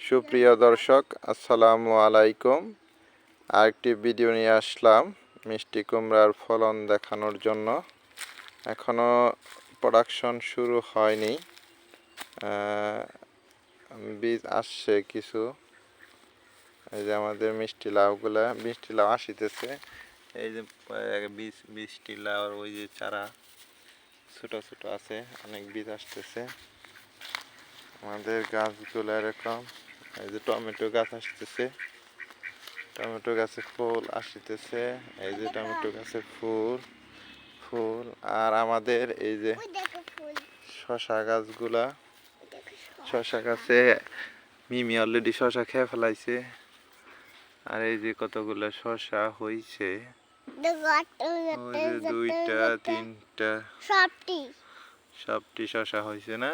সুপ্রিয় দর্শক, আসসালামু আলাইকুম। আরেকটি ভিডিও নিয়ে আসলাম মিষ্টি কুমড়ার ফলন দেখানোর জন্য। এখনও প্রোডাকশন শুরু হয়নি, বীজ আসছে কিছু। এই যে আমাদের মিষ্টি লাউ আসিতেছে। এই যে মিষ্টি লাউর ওই যে চারা ছোট ছোট আছে, অনেক বীজ আসতেছে। আমাদের গাছগুলো এরকম। এই যে টমেটো গাছ আসতেছে, টমেটো গাছে ফুল আসতেছে। এই যে টমেটো গাছে ফুল ফুল আর আমাদের এই যে শশা গাছগুলা, শশা গাছে মিমি অলরেডি শশা খেয়ে ফেলাইছে। আর এই যে কতগুলো শশা হইছে, দুইটা তিনটা সবটি শশা হয়েছে না?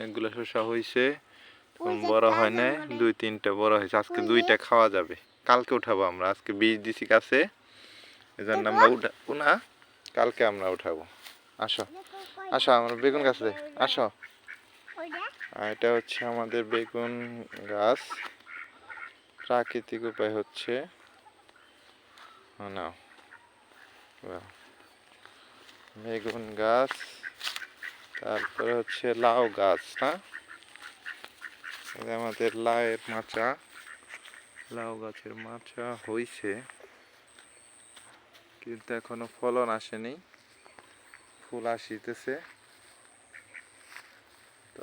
এগুলো শশা হয়েছে, বড় হয় না, দুই তিনটা বড় হয়েছে। আজকে দুইটা খাওয়া যাবে, কালকে উঠাবো আমরা। আজকে বীজ দিছি গাছে, এজন্য আমরা উঠাবো না, কালকে আমরা উঠাবো। আসো আসো আমার বেগুন গাছে আসো। এটা হচ্ছে আমাদের বেগুন গাছ, প্রাকৃতিক উপায় হচ্ছে না বেগুন গাছ। তারপরে হচ্ছে লাউ গাছ, না আমাদের লাউয়ের মাচা, লাউ গাছের মাচা হইছে কিন্তু এখনো ফলন আসেনি, ফুল আসিতেছে।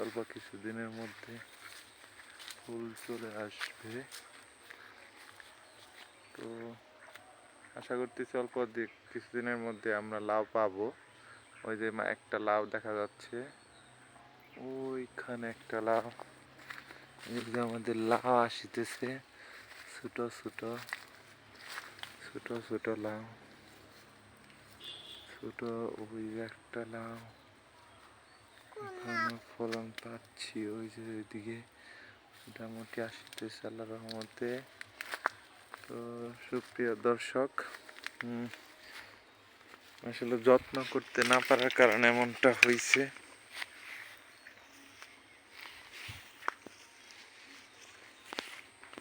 অল্প কিছুদিনের মধ্যে ফুল চলে আসবে, তো আশা করতেছি অল্প কিছুদিনের মধ্যে আমরা লাউ পাবো। ওই যে একটা লাউ দেখা যাচ্ছে, ওইখানে একটা লাউ। আমাদের লাউ আসিতেছে, ছোট ছোট ছোট ছোট লাউ, ছোট ওই একটা লাউ। এখনো ফলন পাচ্ছি, ওই যে ওইদিকে মোটামুটি আসতেছে আল্লাহর রহমতে। তো সুপ্রিয় দর্শক, আসলে যত্ন করতে না পারার কারণে এমনটা হয়েছে।